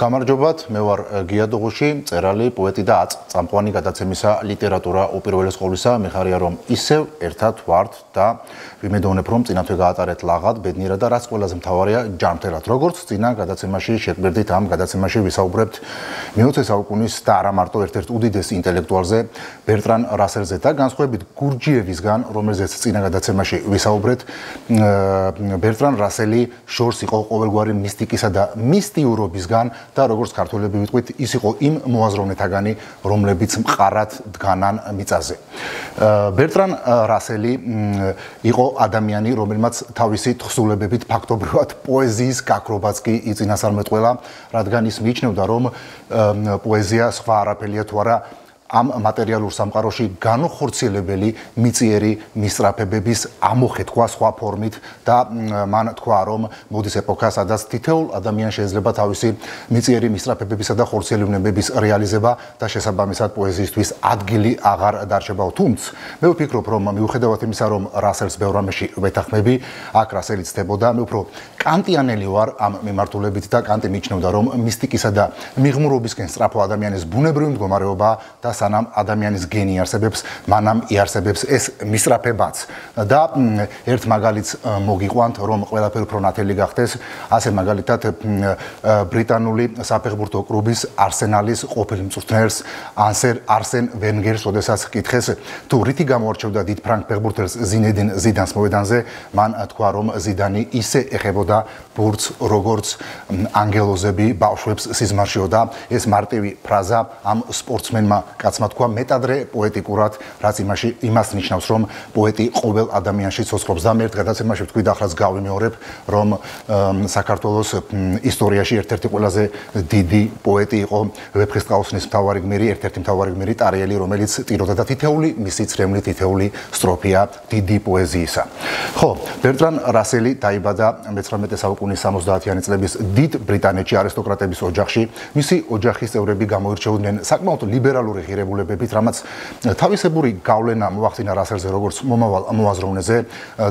გამარჯობათ, მე ვარ გია დოღუში, წერალი, პოეტი და წამყვანი გადაცემისა ლიტერატურა უპირველეს ყოვლისა. მიხარია რომ ისევ ერთად ვართ და ვიმედოვნებ რომ წინათვე გაატარეთ ლაღად, ბედნიერად და რაც ყველაზე მთავარია ჯანმრთელად. როგორც წინა გადაცემაში შეგვერდით ამ გადაცემაში ვისაუბრებთ მე-20 საუკუნის და არა მარტო ერთ-ერთ უდიდეს ინტელექტუალზე, ბერტრან რასელზე და განსხვავებით გურჯიევისგან, რომელზეც წინა გადაცემაში ვისაუბრეთ, ბერტრან რასელი შორს იყო ყოველგვარი მისტიკისა და მისტიურობისგან და როგორც ქართველები ვიტყვით, ის იყო იმ მოაზროვნეთაგანი, რომლებიც მყარად დგანან მიწაზე. ბერტრან რასელი იყო ადამიანი, რომელმაც თავისი თხზულებებით ფაქტობრივად პოეზიის გაქრობაც კი იწინასწარმეტყველა, რადგან ის მიიჩნევდა, რომ პოეზია სხვა არაფერია თუ არა ამ მატერიალურ სამყაროში განუხორციელებელი მიწიერი მისწრაფებების ამოხეთქვა სხვა ფორმით და მან თქვა, რომ მოდის ეპოქა, სადაც თითოეულ ადამიანს შეიძლება თავისი მიწიერი მისწრაფებებისა და ხორციელებების რეალიზება და შესაბამისად პოეზიისთვის ადგილი აღარ დარჩებაო. თუმცა მე ვფიქრობ, რომ მიუხედავად იმისა, რომ რასელს ბევრ რამეში ვეთანხმები, აქ რასელი ცდებოდა, მე უფრო კანტიანელი ვარ ამ მიმართულებით და კანტი მიიჩნევდა, რომ მისტიკისა და მიღმურობისკენ სწრაფო ადამიანის ბუნებრივი მდგომარეობა და სანამ ადამიანის გენი არსებებს, მანამ იარსებებს ეს მისწრაფებაც. და ერთ მაგალითს მოგიყვანთ, რომ ყველაფერი უფრო ნათელი გახდეს, ასე მაგალითად ბრიტანული საფეხბურთო კლუბის არსენალის ყოფილ მწვრთნელს არსენ ვენგერს, როდესაც კითხეს, თუ რითი გამოარჩევდა დიდ ფრანგ ფეხბურთელს ზინედინ ზიდანს მოედანზე, მან თქვა, რომ ზიდანი ისე ეხებოდა ბურთს, როგორც ანგელოზები ბავშვებს სიზმარშიო და ეს მარტივი ფრაზა ამ სპორტსმენმა კაცმა თქვა მეტადრე პოეტიკურად, რაც იმას ნიშნავს, რომ პოეტი ყოველ ადამიანში ცოცხლობს და მე ერთ გადაცემაში ვთქვი და ახლაც გავიმეორებ, რომ საქართველოს ისტორიაში ერთ-ერთი ყველაზე დიდი პოეტი იყო ვეფხისტყაოსნის მთავარი გმირი, ერთ-ერთი მთავარი გმირი ტარიელი, რომელიც ტიროდა და თითეული მისი წრემლი, თითეული სტროფია დიდი პოეზიისა. ხო, ბერტრან რასელი დაიბადა მე-19 საუკუნის 70-იანი წლების დიდ ბრიტანეთში არისტოკრატების ოჯახში. მისი ოჯახის წევრები გამოირჩეოდნენ საკმაოდ ლიბერალური ღირებულებებით, რამაც თავისებური გავლენა მოახდინა რასელზე როგორც მომავალ მოაზროვნეზე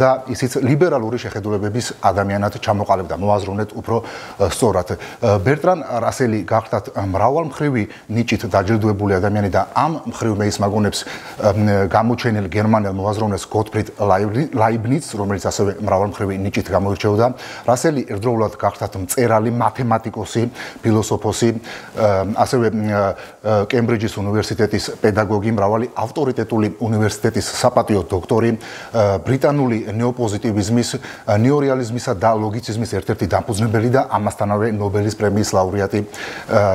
და ისიც ლიბერალური შეხედულებების ადამიანად ჩამოყალიბდა, მოაზროვნეთ უფრო სწორად. ბერტრან რასელი გახდათ მრავალმხრივი ნიჭით დაჯილდოებული ადამიანი და ამ მხრივ მე ის მაგონებს გამოჩენილ გერმანელ მოაზროვნეს გოტფრიდ ლაიბნიცს, რომელიც ასევე მრავალმხრივი ნიჭით გამოირჩეოდა. რასელი ერთდროულად გახდათ მწერალი, მათემატიკოსი, ფილოსოფოსი, ასევე კემბრიჯის უნივერსიტეტის პედაგოგი, მრავალი ავტორიტეტული უნივერსიტეტის საპატიო დოქტორი, ბრიტანული ნეოპოზიტივიზმის, ნეორეალიზმისა და ლოგიციზმის ერთ-ერთი დამფუძნებელი და ამასთანავე ნობელის პრემიის ლაურეატი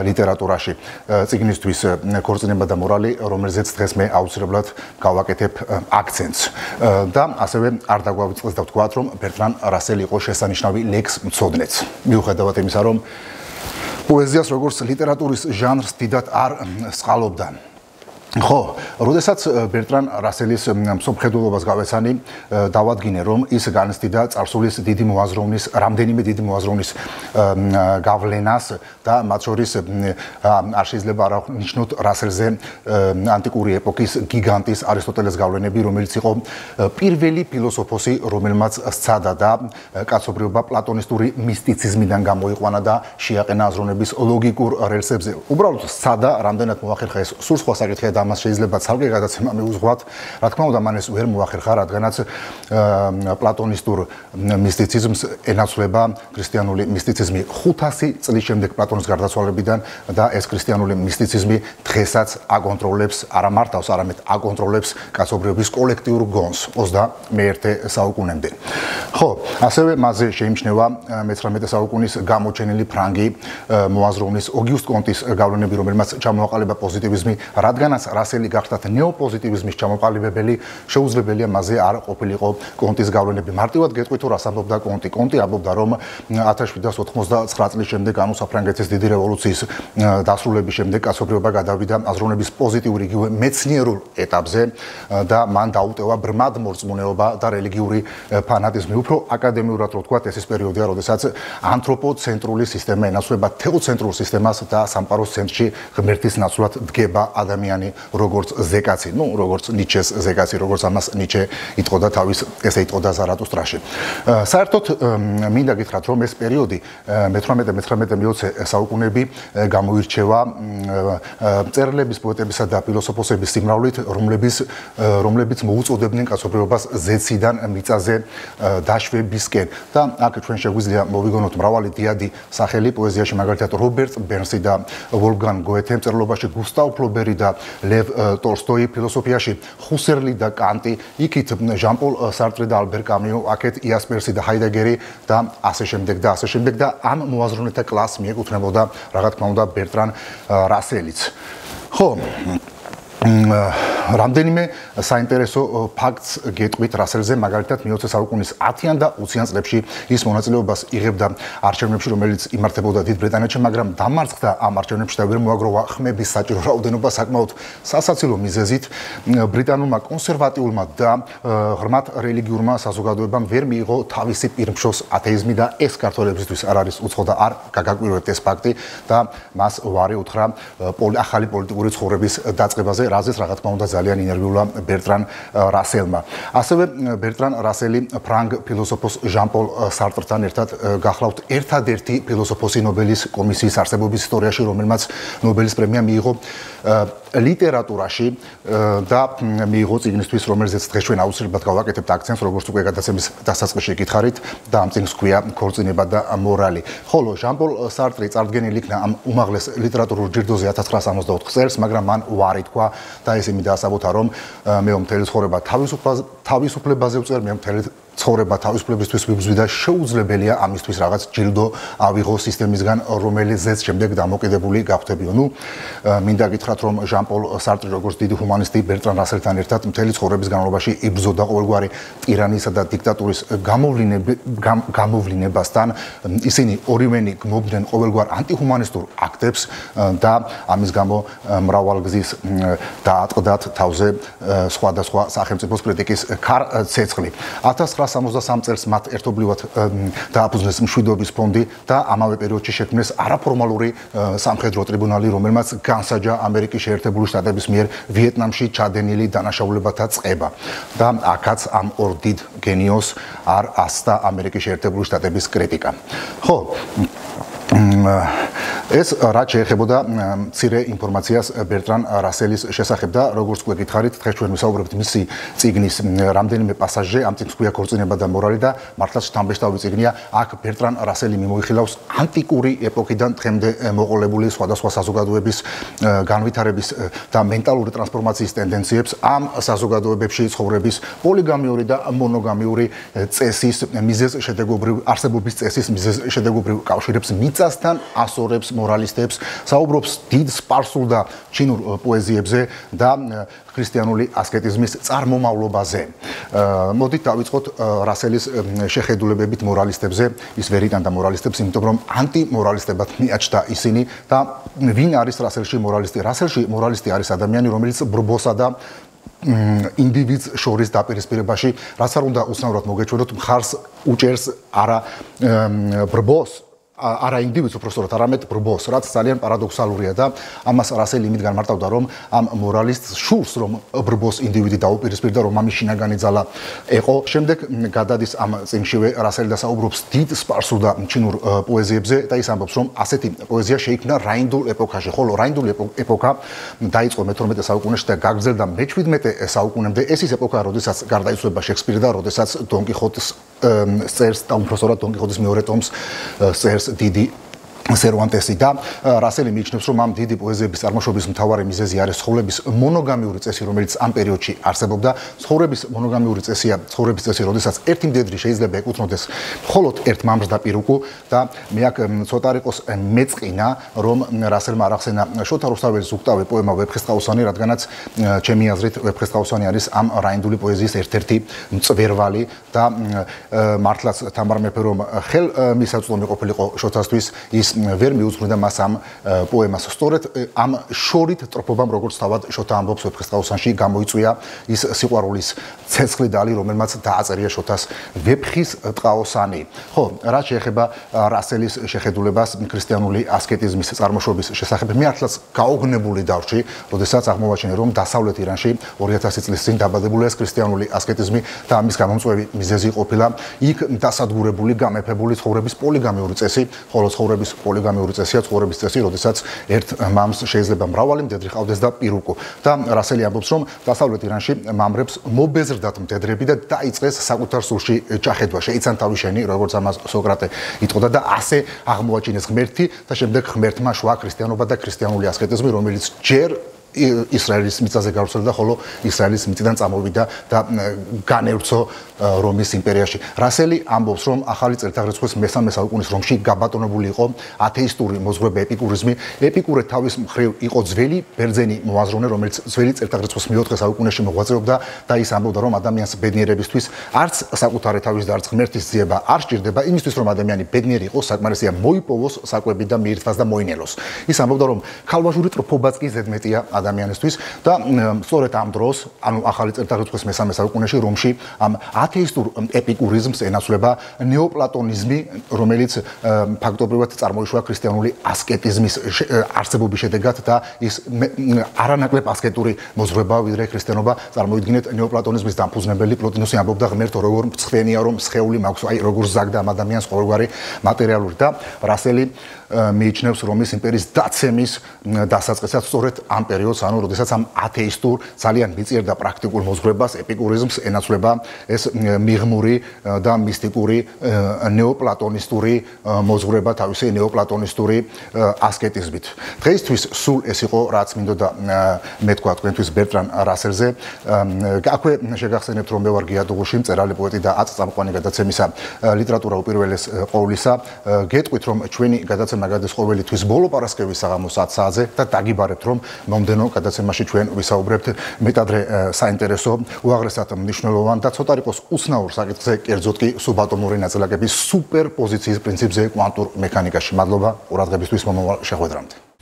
ლიტერატურაში. წიგნისთვის ქორწინება და მორალი, რომელზეც დღეს მე აუცილებლად გავაკეთებ აქცენტს. და ასევე არ დაგვავიწყდეს და ვთქვათ, რომ ბერტრან რასელი იყო შესანიშნავი ლექსმცოდნეც. მიუხედავად იმისა, რომ პოეზიას როგორც ლიტერატურის ჟანრს დიდად არ სყალობდა. ხო, როდესაც ბერტრან რასელის მსოფლმხედველობას გავეცანი, დავადგინე, რომ ის განცდიდა წარსულის დიდი მოაზროვნის, რამდენიმე დიდი მოაზროვნის გავლენას და მათ შორის არ შეიძლება არ აღნიშნოთ რასელზე ანტიკური ეპოქის გიგანტის არისტოტელეს გავლენები, რომელიც იყო პირველი ფილოსოფოსი, რომელმაც სცადა და კაცობრიობა პლატონისტური მისტიციზმიდან გამოიყვანა და შეაყენა აზროვნების ლოგიკურ რელსებზე. უბრალოდ სცადა, რამდენად მოახერხა ეს სულ სხვა საკითხია და ამას შეიძლება ცალკე გადაცემა მივუძღვათ. რა თქმა უნდა, მან ეს ვერ მოახერხა, რადგანაც პლატონისტურ მისტიციზმს ენაცვლება ქრისტიანული მისტიციზმი 500 წლის შემდეგ პლატონის გარდაცვალებიდან და ეს ქრისტიანული მისტიციზმი დღესაც აკონტროლებს, არა მართავს, არამედ აკონტროლებს კაცობრიობის კოლექტიურ გონს 21 საუკუნემდე. ხო, ასევე მასზე შეიმჩნევა მე-19 საუკუნის გამოჩენილი ფრანგი მოაზროვნის ოგიუსტ კონტის გავლენები, რომელმაც ჩამოაყალიბა პოზიტივიზმი, რადგანაც რასელი გახდათ ნეოპოზიტივიზმის ჩამოყალიბებელი, შეუძლებელია მასზე არ ყოფილიყო კონტის გავლენები. მარტივად გეტყვით, თუ რას ამბობდა კონტი. კონტი ამბობდა, რომ 1789 წლის შემდეგ, ანუ საფრანგეთის დიდი რევოლუციის დასრულების შემდეგ, კაცობრიობა გადავიდა აზროვნების პოზიტიური იგივე მეცნიერულ ეტაპზე და მან დაუტევა ბრმად მორწმუნეობა და რელიგიური ფანატიზმი. უფრო აკადემიურად რო ვთქვათ, ეს ის პერიოდია, როდესაც ანთროპოცენტრული სისტემა ენაცვლება თეოცენტრულ სისტემას და სამყაროს ცენტრში ღმერთის ნაცვლად დგება ადამიანი. როგორც ზეკაცი, როგორც ნიჩეს ზეკაცი, როგორც ამას ნიჩე იტყოდა თავის ესე იტყოდა ზარათუსტრაში. საერთოდ მინდა გითხრათ, რომ ეს პერიოდი 18-19 საუკუნეები გამოირჩევა მწერლების, პოეტებისა და ფილოსოფოსების სიმრავლით, რომლებიც მოუწოდებდნენ კაცობრიობას ზეციდან მიწაზე დაშვებისკენ. და აქ ჩვენ შეგვიძლია მოვიგონოთ მრავალი დიადი სახელი პოეზიაში, მაგალითად რობერტ ბერნსი და ვოლფგანგ გოეთე, მწერლობაში გუსტავ ფლობერი და ლევ ტოლსტოი, ფილოსოფიაში ხუსერლი და კანტი, იქით ჟან-პოლ სარტრი და ალბერ კამიუ, აქეთ იასპერსი და ჰაიდეგერი და ასე შემდეგ და ასე შემდეგ და ამ მოაზროვნეთა კლასს მიეკუთვნებოდა რა თქმა უნდა ბერტრან რასელიც. ხო, რამდენიმე საინტერესო ფაქტს გეტყვით რასელზე, მაგალითად მე-20 საუკუნის 10-იან და 20-იან წლებში ის მონაწილეობას იღებდა არჩევნებში, რომელიც იმართებოდა დიდ ბრიტანეთში, მაგრამ დამარცხდა ამ არჩევნებში და ვერ მოაგროვა ხმების საჭირო რაოდენობა საკმაოდ სასაცილო მიზეზით. ბრიტანულმა კონსერვატიულმა და ღრმად რელიგიურმა საზოგადოებამ ვერ მიიღო თავისი პირმშოს ათეიზმი და ეს ქართველებისთვის არ არის უცხო და არ გაგაკვირვებთ ეს ფაქტი და მას უარი უთხრა ახალი პოლიტიკური ცხოვრების დაწყებაზე, რაზეც რა თქმა უნდა ძალიან ინერვიულა ბერტრან რასელმა. ასევე ბერტრან რასელი ფრანგ ფილოსოფოს ჟან-პოლ სარტრთან ერთად გახლავთ ერთადერთი ფილოსოფოსი ნობელის კომისიის არსებობის ისტორიაში, რომელმაც ნობელის პრემია მიიღო ლიტერატურაში და მიიღო წიგნისთვის, რომელზეც დღეს ჩვენ აუცილებლად გავაკეთებთ აქცენტს, როგორც უკვე გადაცემის დასაწყისში გითხარით და ამ წიგნს ჰქვია ქორწინება და მორალი. ხოლო ჟან-პოლ სარტრი წარდგენილი იქნა ამ უმაღლეს ლიტერატურულ ჯილდოზე 1964 წელს, მაგრამ მან უარი თქვა და ისინი დაასაბოთა, რომ მე მთელი ცხოვრება თავისუფლებაზე ვწერ, მე მთელი ცხოვრება თავისუფლებისთვის ვიბრძვი და შეუძლებელია ამისთვის რაღაც ჯილდო ავიღო სისტემისგან, რომელზეც შემდეგ დამოკიდებული გავხდებიო. მინდა გითხრათ, რომ ჟან-პოლ სარტრი როგორც დიდი ჰუმანისტი ბერტრან რასელთან ერთად მთელი ცხოვრების განმავლობაში იბრძოდა ყოველგვარი ტირანიისა და დიქტატურის გამოვლინებასთან. ისინი ორივენი გმობდნენ ყოველგვარ ანტიჰუმანისტურ აქტებს და ამის გამო მრავალგზის დაატყდათ თავზე სხვადასხვა სახელმწიფოს კრიტიკის ქარცეცხლი. 1963 წელს მათ ერთობლივად დააფუძნეს მშვიდობის ფონდი და ამავე პერიოდში შექმნეს არაფორმალური სამხედრო ტრიბუნალი, რომელმაც განსაჯა ამერიკის შეერთებული შტატების მიერ ვიეტნამში ჩადენილი დანაშაულებათა წყება. და აქაც ამ ორ დიდ გენიოს არ ასწა ამერიკის შეერთებული შტატების კრიტიკა. ხო, ეს რაც შეეხებოდა მცირე ინფორმაციას ბერტრან რასელის შესახებ და როგორც უკვე გითხარით, დღეს ჩვენ ვისაუბრებთ მისი წიგნის რამდენიმე პასაჟზე, ამ წიგნს ჰქვია ქორწინება და მორალი და მართლაც შთამბეჭდავი წიგნია. აქ ბერტრან რასელი მიმოიხილავს ანტიკური ეპოქიდან დღემდე მოყოლებული სხვადასხვა საზოგადოების განვითარების და მენტალური ტრანსფორმაციის ტენდენციებს, ამ საზოგადოებებში ცხოვრების პოლიგამიური და მონოგამიური წესის მიზეზ-შედეგობრივ არსებობის წესის მიზეზ-შედეგობრივ კავშირებს მიწასთან ასორებს მორალისტებს, საუბრობს დიდ სპარსულ და ჩინურ პოეზიებზე და ქრისტიანული ასკეტიზმის წარმომავლობაზე. მოდით დავიწყოთ რასელის შეხედულებებით მორალისტებზე. ის ვერ იტანდა მორალისტებს, იმიტომ რომ ანტიმორალისტებად მიაჩნდა ისინი და ვინ არის რასელში მორალისტი? რასელში მორალისტი არის ადამიანი, რომელიც ბრბოსა და ინდივიდს შორის დაპირისპირებაში, რაც არ უნდა უცნაურად მოგეჩვენოთ, მხარს უჭერს არა ბრბოს არა ინდივიდს უბრალოდ არამედ ბრბოს, რაც ძალიან პარადოქსალურია და ამას რასელი იმით განმარტავდა, რომ ამ მორალისტს შურს, რომ ბრბოს ინდივიდი დაუპირისპირდა, რომ ამის შინაგანი ძალა ეყო. შემდეგ გადადის ამ წიგნშივე რასელი და საუბრობს დიდ სპარსულ და ჩინურ პოეზიებზე და ის ამბობს, რომ ასეთი პოეზია შეიქმნა რაინდულ ეპოქაში, ხოლო რაინდული ეპოქა დაიწყო მე-12 საუკუნეში და გაგრძელდა მე-17 საუკუნემდე. ეს ის ეპოქაა, როდესაც გარდაიცვალა შექსპირი და როდესაც დონ კიხოტის წერს და უმცროსად დონ კიხოტის მეორე ტომს წერს დიდი სერვანტესი და რასელი მიიჩნევს, რომ ამ დიდი პოეზიების წარმოშობის მთავარი მიზეზი არის ცხოვრების მონოგამიური წესი, რომელიც ამ პერიოდში არსებობდა. ცხოვრების მონოგამიური წესია ცხოვრების წესი, როდესაც ერთი მდედრი შეიძლება ეკუთვნოდეს მხოლოდ ერთ მამრს და პირუკუ და მე აქ ცოტა არ იყოს მეწყინა, რომ რასელმა არ ახსენა შოთა რუსთაველის უქტავი პოემა ვეფხისტყაოსანი, რადგანაც ჩემი აზრით ვეფხისტყაოსანი არის ამ რაინდული პოეზიის ერთ-ერთი მწვერვალი და მართლაც თამარ მეფე რომ ხელმისაწვდომი ყოფილიყო შოთასთვის, ის ვერ მიუძღვნიდა მას ამ პოემას. სწორედ ამ შორით ტროფობამ, როგორც თავად შოთა ამბობს ვეფხისტყაოსანში, გამოიწვია ის სიყვარულის ცეცხლი დალი, რომელმაც დააწერია შოთას ვეფხის ტყაოსანი. ხო, რაც შეეხება რასელის შეხედულებას ქრისტიანული ასკეტიზმის წარმოშობის შესახებ, მე ახლაც გაოგნებული დავრჩი, როდესაც აღმოვაჩინე, რომ დასავლეთ ირანში 2000 წლის წინ დაბადებული ეს ქრისტიანული ასკეტიზმი და ამის გამომწვევი მიზეზი ყოფილა იქ დასადგურებული, გამეფებული ცხოვრების პოლიგამიური წესი, ხოლო ცხოვრების პოლიგამიური წესია ცხოვრების წესი, როდესაც ერთ მამს შეიძლება მრავალი მდედრი ჰყავდეს და პირუკო. და რასელი ამბობს, რომ დასავლეთ ირანში მამრებს მობეზრდათ მდედრები და დაიწყეს საკუთარ სულში ჩახედვა. შეიცან თავი შენი, როგორც ამას სოკრატე იტყოდა და ასე აღმოაჩინეს ღმერთი და შემდეგ ღმერთმა შვა ქრისტიანობა და ქრისტიანული ასკეტიზმი, რომელიც ჯერ ისრაელის მიწაზე გავრცელდა, ხოლო ისრაელის მიწიდან წამოვიდა და განევრცო რომის იმპერიაში. რასელი ამბობს, რომ ახალი წელთაღრიცხვის მესამე საუკუნის რომში გაბატონებული იყო ათეისტური მოზღვრება ეპიკურიზმი. ეპიკურე თავის მხრივ იყო ძველი ბერძენი მოაზროვნე, რომელიც ძველი წელთაღრიცხვის მეოთხე საუკუნეში მოღვაწეობდა და ის ამბობდა, რომ ადამიანს ბედნიერებისთვის არც საკუთარი თავის და არც ღმერთის ძიება არ სჭირდება, იმისთვის რომ ადამიანი ბედნიერი იყოს, საკმარისია მოიპოვოს საკვები და მიირთვას და მოინელოს. ის ამბობდა, რომ ქალვაჟური ტროფობაც კი ზედმეტია ადამიანისთვის და სწორედ ამ დროს, ანუ ახალი წელთაღრიცხვის მესამე საუკუნეში რომში ამ ათეისტურ ეპიკურიზმს ენაცვლება ნეოპლატონიზმი, რომელიც ფაქტობრივად წარმოიშვა ქრისტიანული ასკეტიზმის არსებობის შედეგად და ის არანაკლებ ასკეტური მოზღვრება, ვიდრე ქრისტიანობა. წარმოიდგინეთ ნეოპლატონიზმის დამფუძნებელი პლოტინოსი ამბობდა, ღმერთო როგორ მცხენია, რომ სხეული მაქვს, აი როგორ ზაგდა ამ ადამიანს ყოველგვარი მატერიალური და რასელი მიიჩნევს რომის იმპერიის დაცემის დასაწყისად სწორედ ამ პერიოდს, ანუ როდესაც ამ ათეისტურ ძალიან მიწიერ და პრაქტიკულ მოზღვრებას ეპიკურიზმს ენაცვლება ეს მიღმური და მისტიკური ნეოპლატონისტური მოზღვრება თავისი ნეოპლატონისტური ასკეტიზმით. დღეისთვის სულ ეს იყო, რაც მინდოდა მე თქვა თქვენთვის ბერტრან რასელზე. აქვე შეგახსენებთ, რომ მე ვარ გიადუღუში, მწერალი, პოეტი და აწამყვანი გადაცემისა ლიტერატურა უპირველეს ყოვლისა. გეტყვით, რომ ჩვენი გადაცემა გადის ყოველი თვის ბოლო პარასკევის საღამოს 10 საათზე და დაგიბარებთ, რომ მომდენო გადაცემაში ჩვენ ვისაუბრებთ მეტადრე საინტერესო, უაღრესად მნიშვნელოვან და ცოტა იყოს უცნაურ საკითხზე, კერძოდ კი სუბატომური ნაწილაკების სუპერპოზიციის პრინციპზე კვანტურ მექანიკაში. მადლობა ყურადღებისთვის, მომავალ შეხვედრამდე.